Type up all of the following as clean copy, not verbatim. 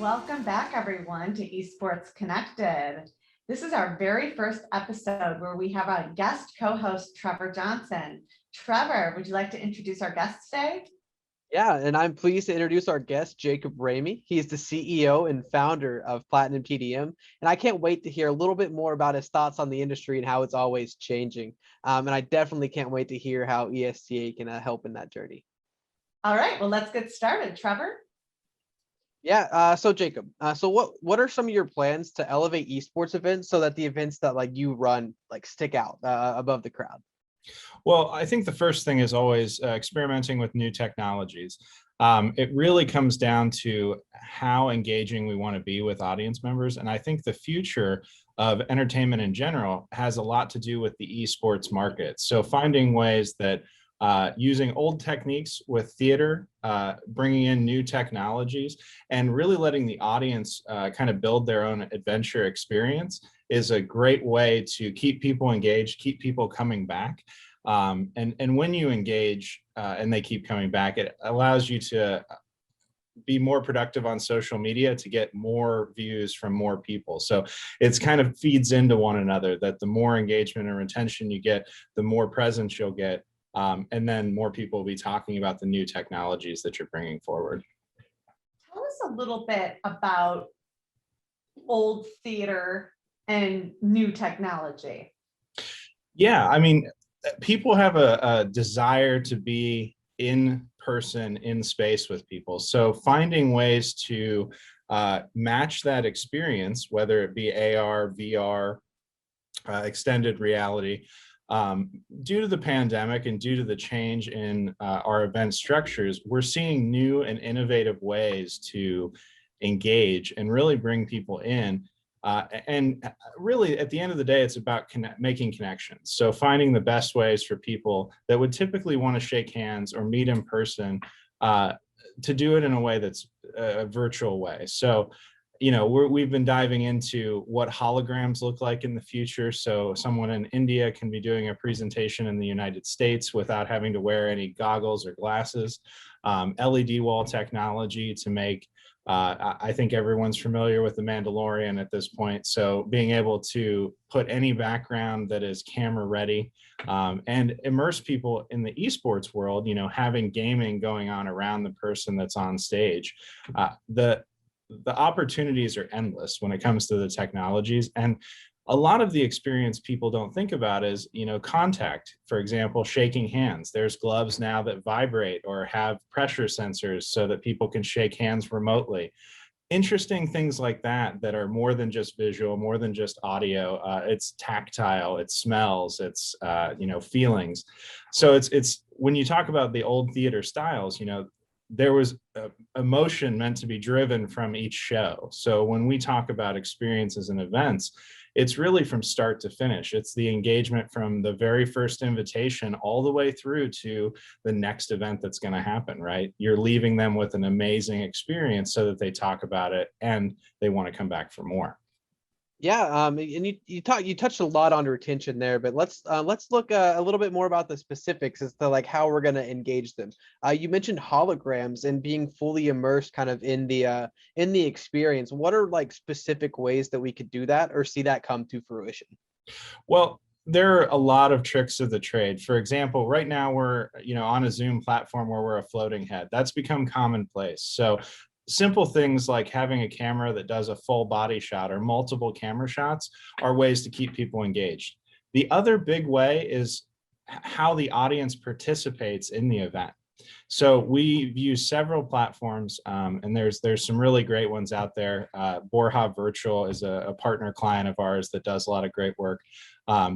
Welcome back, everyone, to Esports Connected. This is our very first episode where we have a guest co-host, Trevor Johnson. Trevor, would you like to introduce our guest today? Yeah, and I'm pleased to introduce our guest, Jacob Ramey. He is the CEO and founder of Platinum TDM, and I can't wait to hear a little bit more about his thoughts on the industry and how it's always changing. And I definitely can't wait to hear how ESTA can help in that journey. All right, well, let's get started. Trevor? Yeah, so Jacob, so what are some of your plans to elevate esports events so that the events that you run stick out above the crowd? Well, I think the first thing is always experimenting with new technologies. It really comes down to how engaging we want to be with audience members. And I think the future of entertainment in general has a lot to do with the esports market. So finding ways that using old techniques with theater, bringing in new technologies, and really letting the audience kind of build their own adventure experience is a great way to keep people engaged, keep people coming back. And when you engage and they keep coming back, it allows you to be more productive on social media to get more views from more people. So it's kind of feeds into one another, that the more engagement and retention you get, the more presence you'll get. And then more people will be talking about the new technologies that you're bringing forward. Tell us a little bit about old theater and new technology. Yeah, I mean, people have a desire to be in person, in space with people. So finding ways to match that experience, whether it be AR, VR, extended reality, due to the pandemic and due to the change in our event structures, we're seeing new and innovative ways to engage and really bring people in. And really, at the end of the day, it's about making connections. So finding the best ways for people that would typically want to shake hands or meet in person to do it in a way that's a virtual way. So we've been diving into what holograms look like in the future. So someone in India can be doing a presentation in the United States without having to wear any goggles or glasses. LED wall technology to make, I think everyone's familiar with The Mandalorian at this point. So being able to put any background that is camera ready and immerse people in the esports world, having gaming going on around the person that's on stage. The opportunities are endless when it comes to the technologies. And a lot of the experience people don't think about is, contact. For example, shaking hands. There's gloves now that vibrate or have pressure sensors so that people can shake hands remotely. Interesting things like that are more than just visual, more than just audio. It's tactile, it smells, it's feelings. So it's when you talk about the old theater styles, there was emotion meant to be driven from each show. So when we talk about experiences and events, it's really from start to finish. It's the engagement from the very first invitation all the way through to the next event that's going to happen, right? You're leaving them with an amazing experience so that they talk about it and they want to come back for more. Yeah, and you touched a lot on retention there, but let's look a little bit more about the specifics as to how we're going to engage them. You mentioned holograms and being fully immersed kind of in the experience. What are specific ways that we could do that or see that come to fruition? Well, there are a lot of tricks of the trade. For example, right now we're on a Zoom platform where we're a floating head. That's become commonplace. So simple things like having a camera that does a full body shot or multiple camera shots are ways to keep people engaged. The other big way is how the audience participates in the event. So we've used several platforms, and there's some really great ones out there. Borja Virtual is a partner client of ours that does a lot of great work.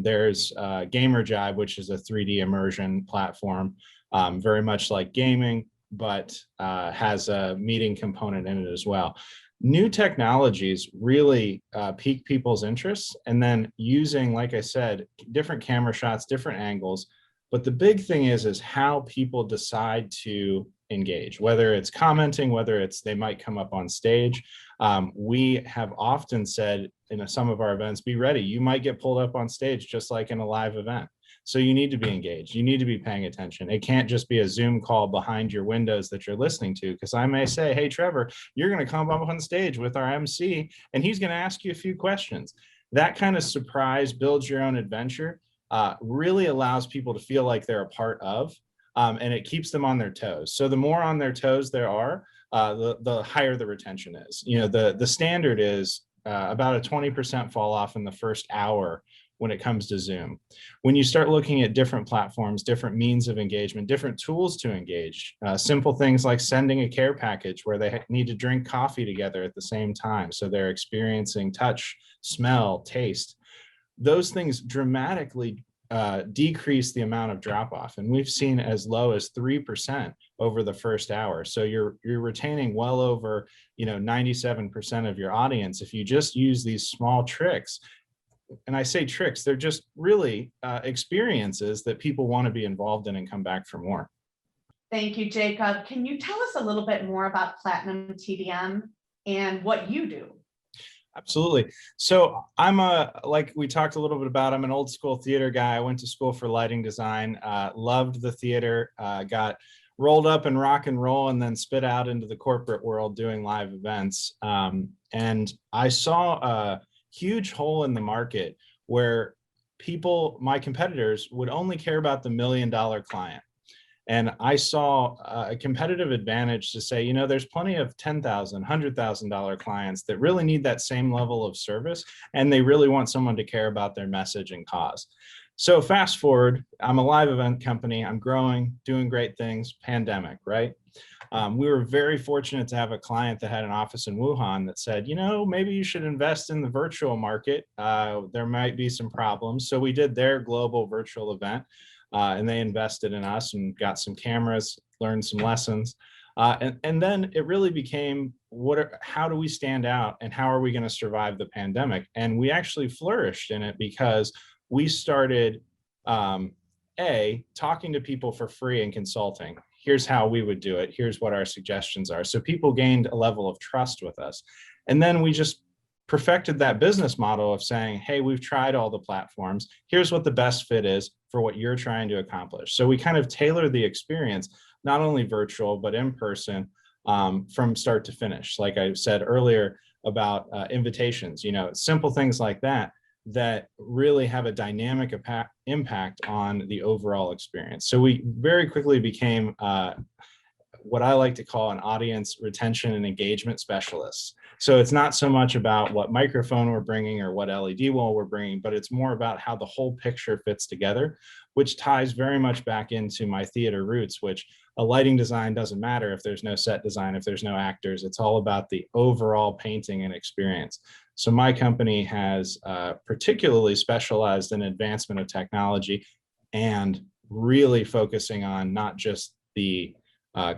There's GamerJive, which is a 3D immersion platform, very much like gaming, but has a meeting component in it as well. New technologies really pique people's interests, and then using, like I said, different camera shots, different angles. But the big thing is how people decide to engage, whether it's commenting, whether it's they might come up on stage. We have often said in some of our events, be ready. You might get pulled up on stage just like in a live event. So you need to be engaged. You need to be paying attention. It can't just be a Zoom call behind your windows that you're listening to, because I may say, hey, Trevor, you're going to come up on stage with our MC and he's going to ask you a few questions. That kind of surprise, builds your own adventure, really allows people to feel like they're a part of, and it keeps them on their toes. So the more on their toes there are, the higher the retention is. The standard is about a 20% fall off in the first hour when it comes to Zoom. When you start looking at different platforms, different means of engagement, different tools to engage, simple things like sending a care package where they need to drink coffee together at the same time, so they're experiencing touch, smell, taste. Those things dramatically decrease the amount of drop off, and we've seen as low as 3% over the first hour. So you're retaining well over 97% of your audience if you just use these small tricks. And I say tricks, they're just really experiences that people want to be involved in and come back for more. Thank you, Jacob. Can you tell us a little bit more about Platinum TDM and what you do? Absolutely. So like we talked a little bit about, I'm an old school theater guy. I went to school for lighting design, loved the theater, got rolled up in rock and roll, and then spit out into the corporate world doing live events. And I saw a huge hole in the market where my competitors would only care about the $1 million client. And I saw a competitive advantage to say, there's plenty of $10,000, $100,000 clients that really need that same level of service, and they really want someone to care about their message and cause. So fast forward, I'm a live event company. I'm growing, doing great things, pandemic, right? We were very fortunate to have a client that had an office in Wuhan that said, maybe you should invest in the virtual market. There might be some problems. So we did their global virtual event. And they invested in us and got some cameras, learned some lessons. And then it really became, how do we stand out and how are we going to survive the pandemic? And we actually flourished in it because we started, talking to people for free and consulting. Here's how we would do it. Here's what our suggestions are. So people gained a level of trust with us. And then we just perfected that business model of saying, hey, we've tried all the platforms. Here's what the best fit is for what you're trying to accomplish. So we kind of tailor the experience, not only virtual, but in person, from start to finish. Like I said earlier about invitations, simple things like that really have a dynamic impact on the overall experience. So we very quickly became what I like to call an audience retention and engagement specialist. So it's not so much about what microphone we're bringing or what LED wall we're bringing, but it's more about how the whole picture fits together, which ties very much back into my theater roots, which a lighting design doesn't matter if there's no set design, if there's no actors. It's all about the overall painting and experience. So my company has particularly specialized in advancement of technology and really focusing on not just the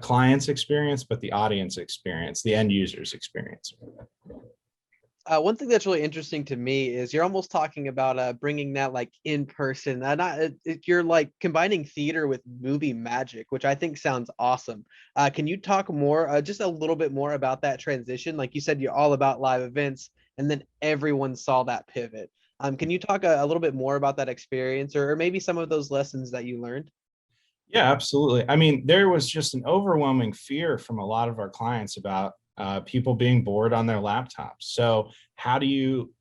client's experience, but the audience experience, the end user's experience. One thing that's really interesting to me is you're almost talking about bringing that like in person. You're like combining theater with movie magic, which I think sounds awesome. Can you talk more, just a little bit more about that transition? Like you said, you're all about live events, and then everyone saw that pivot. Can you talk a little bit more about that experience, or maybe some of those lessons that you learned? Yeah, absolutely. I mean, there was just an overwhelming fear from a lot of our clients about people being bored on their laptops. So how do you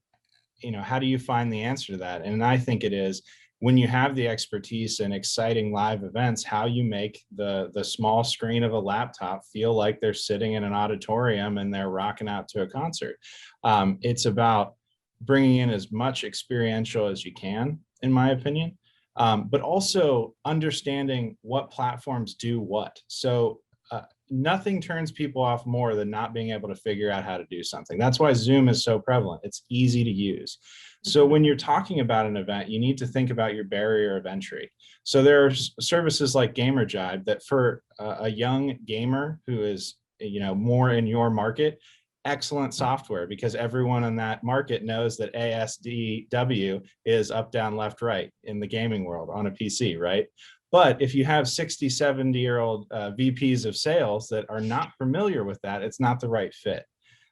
find the answer to that? And I think it is when you have the expertise in exciting live events, how you make the small screen of a laptop feel like they're sitting in an auditorium and they're rocking out to a concert. It's about bringing in as much experiential as you can, in my opinion. But also understanding what platforms do what. So nothing turns people off more than not being able to figure out how to do something. That's why Zoom is so prevalent. It's easy to use. So when you're talking about an event, you need to think about your barrier of entry. So there are services like GamerJive that for a young gamer who is more in your market, excellent software, because everyone in that market knows that ASDW is up, down, left, right in the gaming world on a PC, right? But if you have 60, 70-year-old VPs of sales that are not familiar with that, it's not the right fit.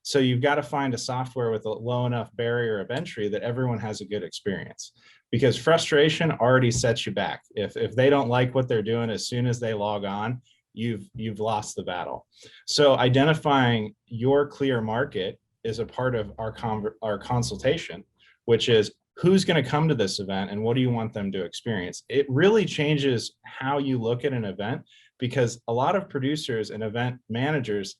So you've got to find a software with a low enough barrier of entry that everyone has a good experience, because frustration already sets you back. If they don't like what they're doing as soon as they log on, you've lost the battle. So identifying your clear market is a part of our consultation, which is who's going to come to this event and what do you want them to experience. It really changes how you look at an event, because a lot of producers and event managers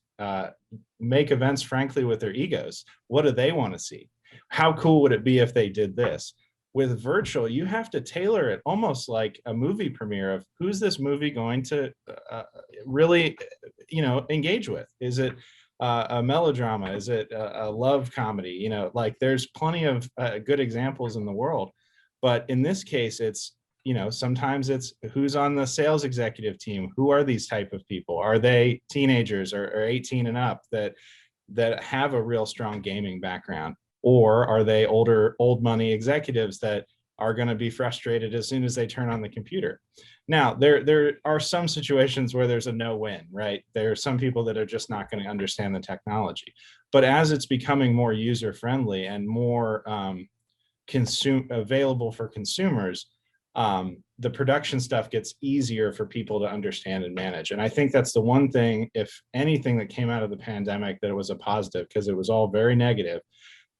make events, frankly, with their egos. What do they want to see? How cool would it be if they did this? With virtual, you have to tailor it almost like a movie premiere of who's this movie going to really, engage with? Is it a melodrama? Is it a love comedy? Like there's plenty of good examples in the world, but in this case, it's, sometimes it's who's on the sales executive team. Who are these type of people? Are they teenagers or 18 and up that have a real strong gaming background? Or are they old money executives that are going to be frustrated as soon as they turn on the computer? Now, there are some situations where there's a no-win, right? There are some people that are just not going to understand the technology. But as it's becoming more user-friendly and more available for consumers, the production stuff gets easier for people to understand and manage. And I think that's the one thing, if anything, that came out of the pandemic that it was a positive, because it was all very negative.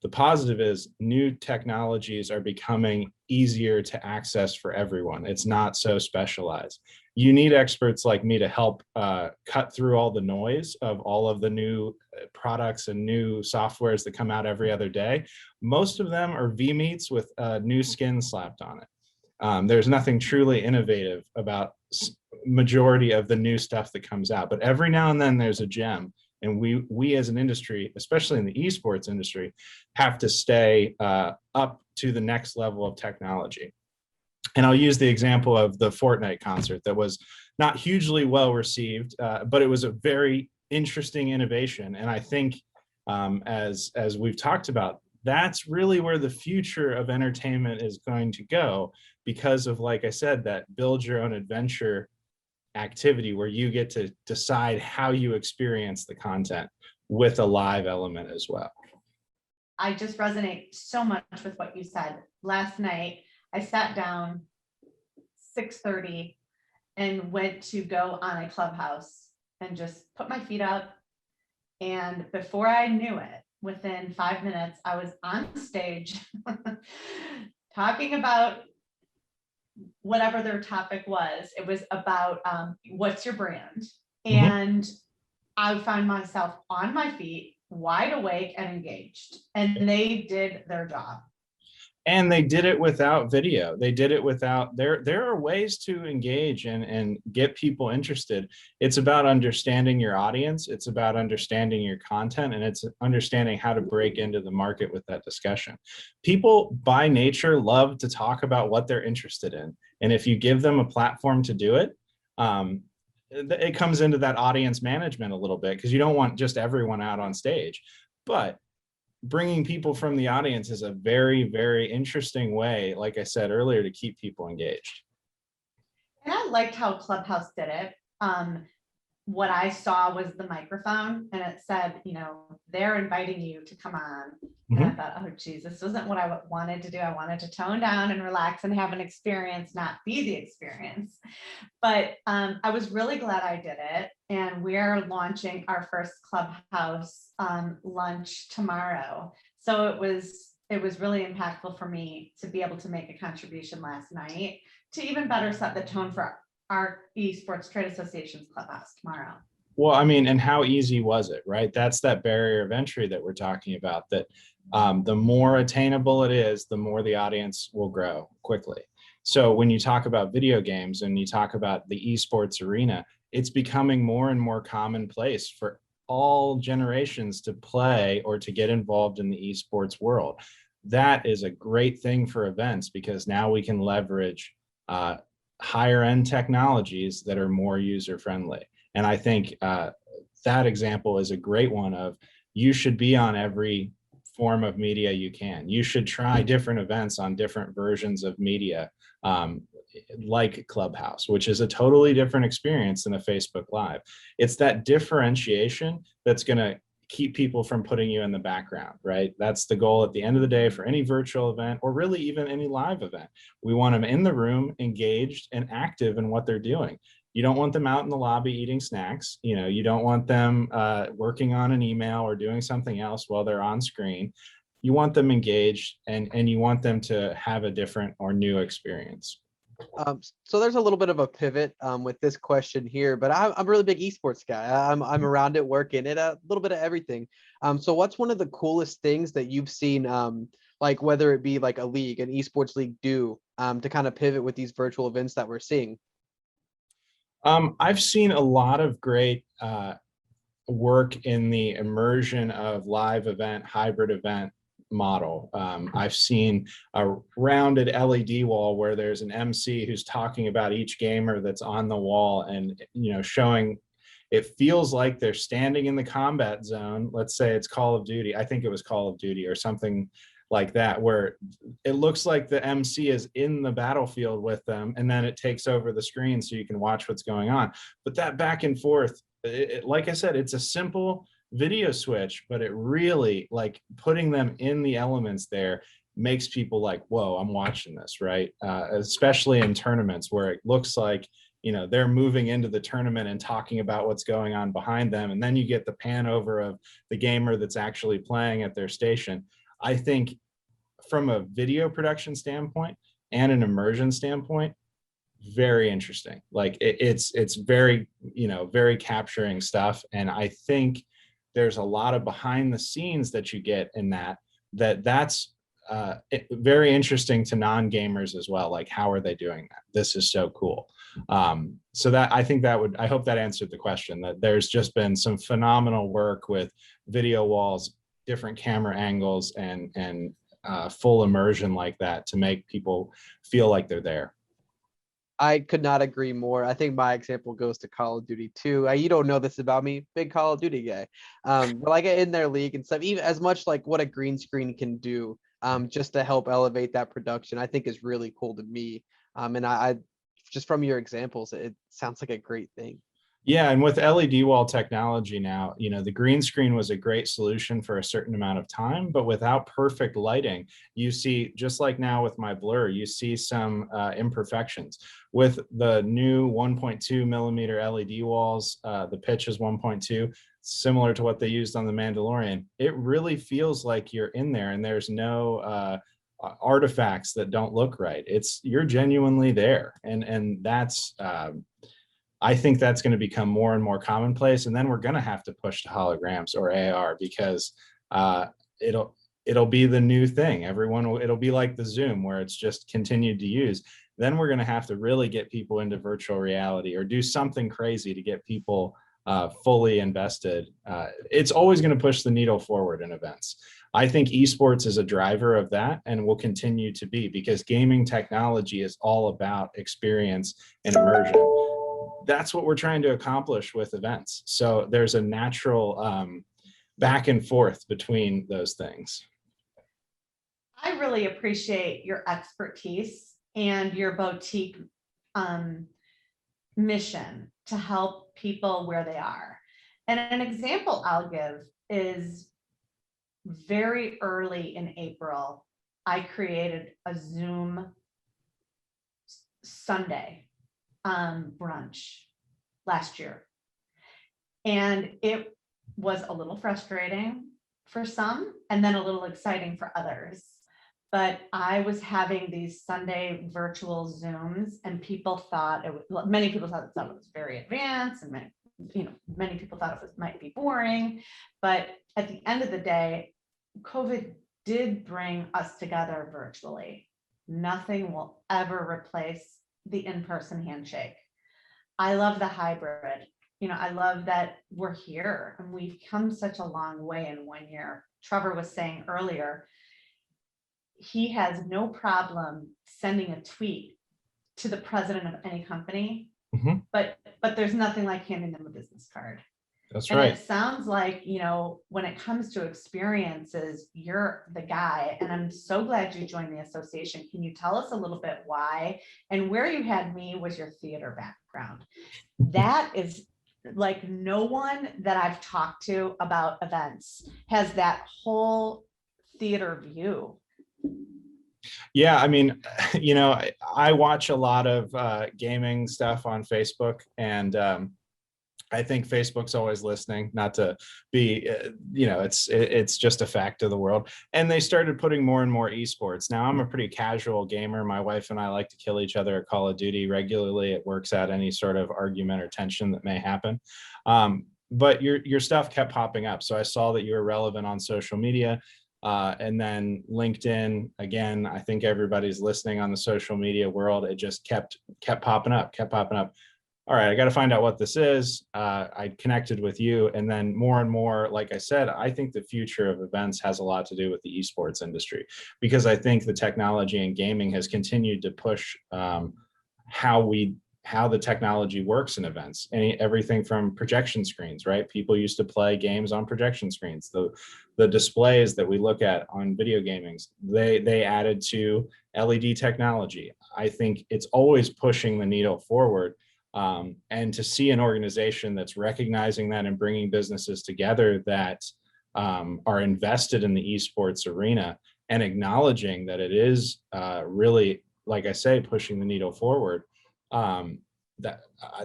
The positive is new technologies are becoming easier to access for everyone. It's not so specialized. You need experts like me to help cut through all the noise of all of the new products and new softwares that come out every other day. Most of them are V-meets with new skin slapped on it. There's nothing truly innovative about majority of the new stuff that comes out, but every now and then there's a gem. And we as an industry, especially in the esports industry, have to stay up to the next level of technology. And I'll use the example of the Fortnite concert that was not hugely well received, but it was a very interesting innovation. And I think as we've talked about, that's really where the future of entertainment is going to go, because of, like I said, that build your own adventure activity where you get to decide how you experience the content with a live element as well. I just resonate so much with what you said. Last night, I sat down 6:30 and went to go on a Clubhouse and just put my feet up. And before I knew it, within 5 minutes, I was on stage talking about whatever their topic was. It was about what's your brand? And I found myself on my feet, wide awake and engaged, and they did their job. And they did it without video. They did it without, there are ways to engage and get people interested. It's about understanding your audience. It's about understanding your content, and it's understanding how to break into the market with that discussion. People by nature love to talk about what they're interested in. And if you give them a platform to do it, it comes into that audience management a little bit, because you don't want just everyone out on stage. But bringing people from the audience is a very, very interesting way, like I said earlier, to keep people engaged. And I liked how Clubhouse did it. What I saw was the microphone, and it said, they're inviting you to come on. And I thought, oh geez, this wasn't what I wanted to do. I wanted to tone down and relax and have an experience, not be the experience. But I was really glad I did it. And we're launching our first Clubhouse lunch tomorrow. So it was really impactful for me to be able to make a contribution last night to even better set the tone for our Esports Trade Association's Clubhouse tomorrow. Well, I mean, and how easy was it, right? That's that barrier of entry that we're talking about, that the more attainable it is, the more the audience will grow quickly. So when you talk about video games and you talk about the esports arena, it's becoming more and more commonplace for all generations to play or to get involved in the esports world. That is a great thing for events, because now we can leverage higher end technologies that are more user friendly. And I think that example is a great one of, you should be on every form of media you can. You should try different events on different versions of media, like Clubhouse, which is a totally different experience than a Facebook Live. It's that differentiation that's going to keep people from putting you in the background, right? That's the goal at the end of the day for any virtual event, or really even any live event. We want them in the room, engaged and active in what they're doing. You don't want them out in the lobby eating snacks. You know, you don't want them working on an email or doing something else while they're on screen. You want them engaged, and you want them to have a different or new experience. So there's a little bit of a pivot with this question here, but I'm a really big esports guy. I'm around it, working it, a little bit of everything. So what's one of the coolest things that you've seen, like whether it be like a league, an esports league, do to kind of pivot with these virtual events that we're seeing? I've seen a lot of great work in the immersion of live event, hybrid event model. I've seen a rounded LED wall where there's an MC who's talking about each gamer that's on the wall, and showing, it feels like they're standing in the combat zone. Let's say it's Call of Duty. I think it was Call of Duty or something like that, where it looks like the MC is in the battlefield with them, and then it takes over the screen so you can watch what's going on. But that back and forth, like I said, it's a simple video switch, but it really, like, putting them in the elements there makes people like, whoa, I'm watching this, right? Especially in tournaments where it looks like, they're moving into the tournament and talking about what's going on behind them. And then you get the pan over of the gamer that's actually playing at their station. I think from a video production standpoint and an immersion standpoint, very interesting. Like it's very, very capturing stuff. And I think there's a lot of behind the scenes that you get in that's very interesting to non-gamers as well. Like, how are they doing that? This is so cool. So that, I think I hope that answered the question, that there's just been some phenomenal work with video walls, different camera angles, and full immersion like that to make people feel like they're there. I could not agree more. I think my example goes to Call of Duty too. You don't know this about me, big Call of Duty guy. But like in their league and stuff, even as much like what a green screen can do, just to help elevate that production, I think is really cool to me. And I just from your examples, it sounds like a great thing. Yeah, and with LED wall technology now, the green screen was a great solution for a certain amount of time, but without perfect lighting, you see, just like now with my blur, you see some imperfections. With the new 1.2 millimeter LED walls, the pitch is 1.2, similar to what they used on The Mandalorian. It really feels like you're in there, and there's no artifacts that don't look right. You're genuinely there, and that's I think that's going to become more and more commonplace, and then we're going to have to push to holograms or AR, because it'll be the new thing. It'll be like the Zoom, where it's just continued to use. Then we're going to have to really get people into virtual reality or do something crazy to get people fully invested. It's always going to push the needle forward in events. I think esports is a driver of that and will continue to be, because gaming technology is all about experience and immersion. That's what we're trying to accomplish with events. So there's a natural back and forth between those things. I really appreciate your expertise and your boutique mission to help people where they are. And an example I'll give is very early in April, I created a Zoom Sunday brunch last year. And it was a little frustrating for some, and then a little exciting for others. But I was having these Sunday virtual Zooms, and people thought many people thought it was very advanced, and many people thought it might be boring. But at the end of the day, COVID did bring us together virtually. Nothing will ever replace the in-person handshake. I love the hybrid. I love that we're here and we've come such a long way in 1 year. Trevor was saying earlier, he has no problem sending a tweet to the president of any company, but there's nothing like handing them a business card. That's and right. It sounds like, when it comes to experiences, you're the guy. And I'm so glad you joined the association. Can you tell us a little bit why? And where you had me was your theater background. That is like no one that I've talked to about events has that whole theater view. Yeah, I mean, I watch a lot of gaming stuff on Facebook, and I think Facebook's always listening, not to be, it's just a fact of the world. And they started putting more and more esports. Now, I'm a pretty casual gamer. My wife and I like to kill each other at Call of Duty regularly. It works out any sort of argument or tension that may happen. But your stuff kept popping up. So I saw that you were relevant on social media. And then LinkedIn, again, I think everybody's listening on the social media world. It just kept popping up. All right, I got to find out what this is. I connected with you, and then more and more, like I said, I think the future of events has a lot to do with the esports industry, because I think the technology and gaming has continued to push how the technology works in events. Everything from projection screens, right? People used to play games on projection screens. The displays that we look at on video gamings, they added to LED technology. I think it's always pushing the needle forward. And to see an organization that's recognizing that and bringing businesses together that are invested in the esports arena and acknowledging that it is really, like I say, pushing the needle forward,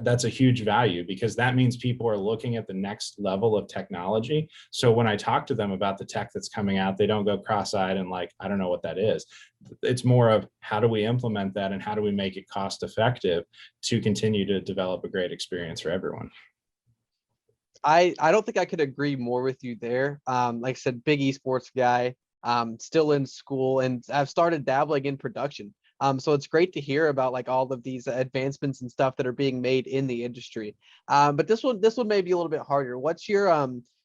that's a huge value, because that means people are looking at the next level of technology. So when I talk to them about the tech that's coming out, they don't go cross-eyed and like, I don't know what that is. It's more of, how do we implement that and how do we make it cost effective to continue to develop a great experience for everyone? I don't think I could agree more with you there. Like I said, big esports guy, still in school, and I've started dabbling in production. So it's great to hear about like all of these advancements and stuff that are being made in the industry. But this one may be a little bit harder. What's your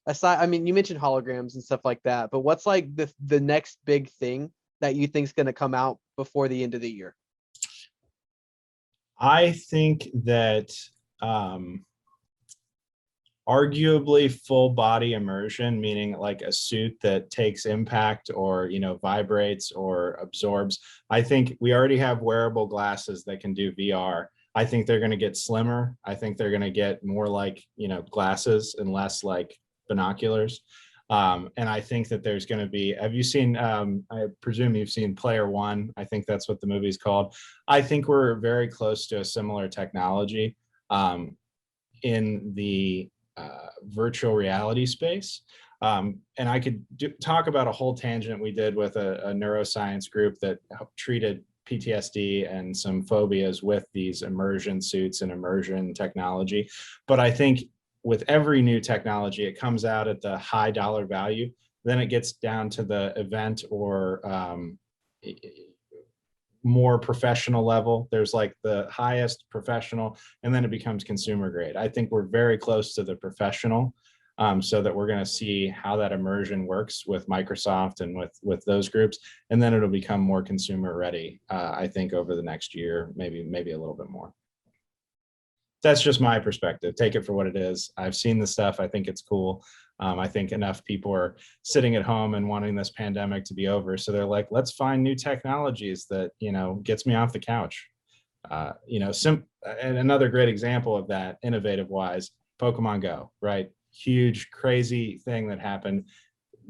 aside? I mean, you mentioned holograms and stuff like that, but what's like the next big thing that you think is going to come out before the end of the year? I think that arguably full body immersion, meaning like a suit that takes impact or, vibrates or absorbs. I think we already have wearable glasses that can do VR. I think they're going to get slimmer. I think they're going to get more like, glasses and less like binoculars. And I think that there's going to be, have you seen, I presume you've seen Player One. I think that's what the movie's called. I think we're very close to a similar technology in the virtual reality space. And I could talk about a whole tangent we did with a neuroscience group that treated PTSD and some phobias with these immersion suits and immersion technology. But I think with every new technology, it comes out at the high dollar value. Then it gets down to the event or more professional level. There's like the highest professional, and then it becomes consumer grade. I think we're very close to the professional, so that we're going to see how that immersion works with Microsoft and with those groups, and then it'll become more consumer ready. I think over the next year, maybe a little bit more. That's just my perspective. Take it for what it is. I've seen the stuff. I think it's cool. I think enough people are sitting at home and wanting this pandemic to be over. So they're like, let's find new technologies that, gets me off the couch. And another great example of that, innovative wise, Pokemon Go, right? Huge, crazy thing that happened.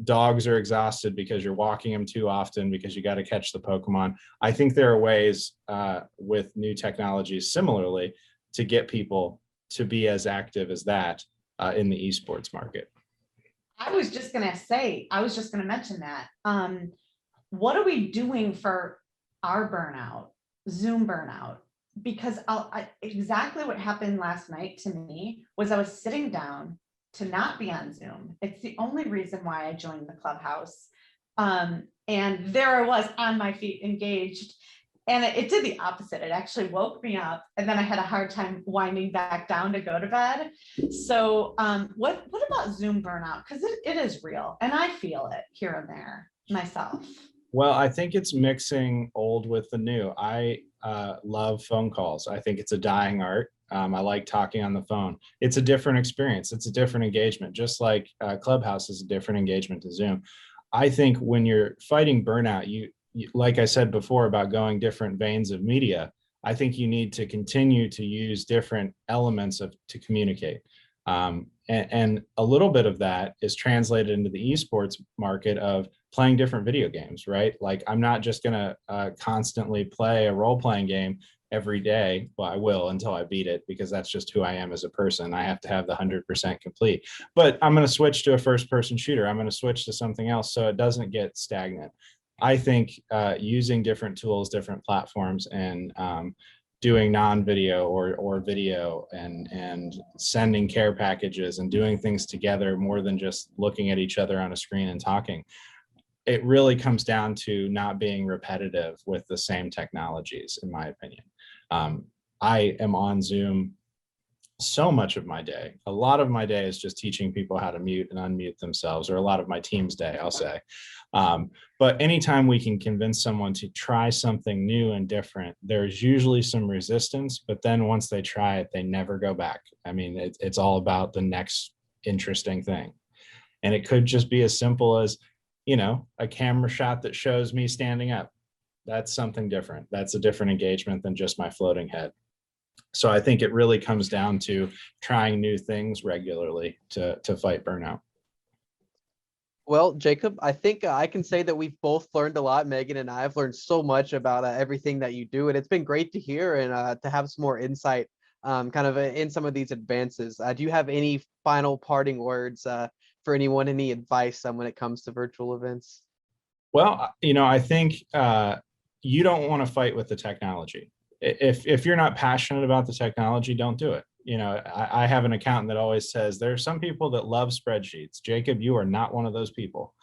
Dogs are exhausted because you're walking them too often because you got to catch the Pokemon. I think there are ways with new technologies similarly to get people to be as active as that in the esports market. I was just going to mention that. What are we doing for our burnout, Zoom burnout? Because exactly what happened last night to me was I was sitting down to not be on Zoom. It's the only reason why I joined the Clubhouse. And there I was on my feet, engaged. And it did the opposite. It actually woke me up, and then I had a hard time winding back down to go to bed. So what about Zoom burnout? Because it is real, and I feel it here and there myself. Well, I think it's mixing old with the new. I love phone calls. I think it's a dying art. I like talking on the phone. It's a different experience. It's a different engagement, just like Clubhouse is a different engagement to Zoom. I think when you're fighting burnout, like I said before about going different veins of media, I think you need to continue to use different elements to communicate. And a little bit of that is translated into the esports market of playing different video games, right? Like I'm not just going to constantly play a role-playing game every day. Well, I will until I beat it, because that's just who I am as a person. I have to have the 100% complete, but I'm going to switch to a first-person shooter. I'm going to switch to something else so it doesn't get stagnant. I think using different tools, different platforms, and doing non-video or video, and sending care packages and doing things together more than just looking at each other on a screen and talking. It really comes down to not being repetitive with the same technologies, in my opinion. I am on Zoom so much of my day. A lot of my day is just teaching people how to mute and unmute themselves, or a lot of my team's day, I'll say. But anytime we can convince someone to try something new and different, there's usually some resistance, but then once they try it, they never go back. I mean, it's all about the next interesting thing. And it could just be as simple as, you know, a camera shot that shows me standing up. That's something different. That's a different engagement than just my floating head. So I think it really comes down to trying new things regularly to fight burnout. Well, Jacob, I think I can say that we've both learned a lot. Megan and I have learned so much about everything that you do, and it's been great to hear and to have some more insight kind of in some of these advances. Do you have any final parting words for anyone, any advice when it comes to virtual events? Well, you know, I think you don't want to fight with the technology. If you're not passionate about the technology, don't do it. You know, I have an accountant that always says there are some people that love spreadsheets. Jacob, you are not one of those people.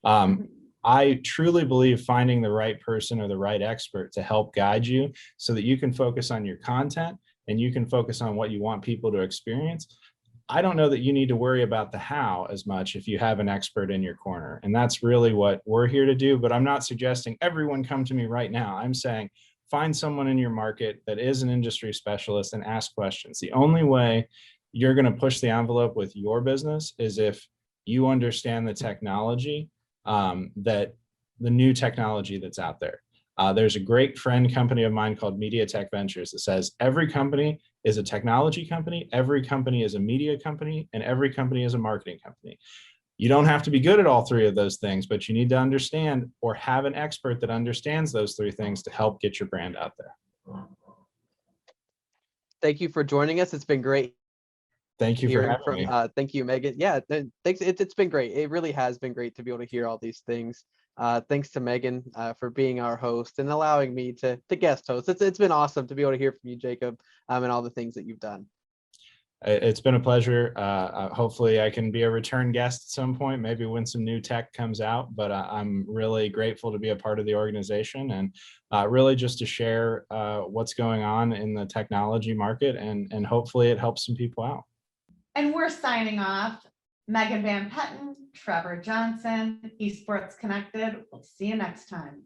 I truly believe finding the right person or the right expert to help guide you so that you can focus on your content and you can focus on what you want people to experience. I don't know that you need to worry about the how as much if you have an expert in your corner. And that's really what we're here to do. But I'm not suggesting everyone come to me right now. I'm saying find someone in your market that is an industry specialist and ask questions. The only way you're going to push the envelope with your business is if you understand the technology, that the new technology that's out there. There's a great friend company of mine called MediaTech Ventures that says every company is a technology company, every company is a media company, and every company is a marketing company. You don't have to be good at all three of those things, but you need to understand or have an expert that understands those three things to help get your brand out there. Thank you for joining us. It's been great. Thank you for having me. Thank you, Megan. Yeah, thanks. It's been great. It really has been great to be able to hear all these things. Thanks to Megan for being our host and allowing me to guest host. It's been awesome to be able to hear from you, Jacob, and all the things that you've done. It's been a pleasure. Hopefully I can be a return guest at some point, maybe when some new tech comes out, but I'm really grateful to be a part of the organization and really just to share what's going on in the technology market, and hopefully it helps some people out. And we're signing off. Megan Van Petten, Trevor Johnson, Esports Connected. We'll see you next time.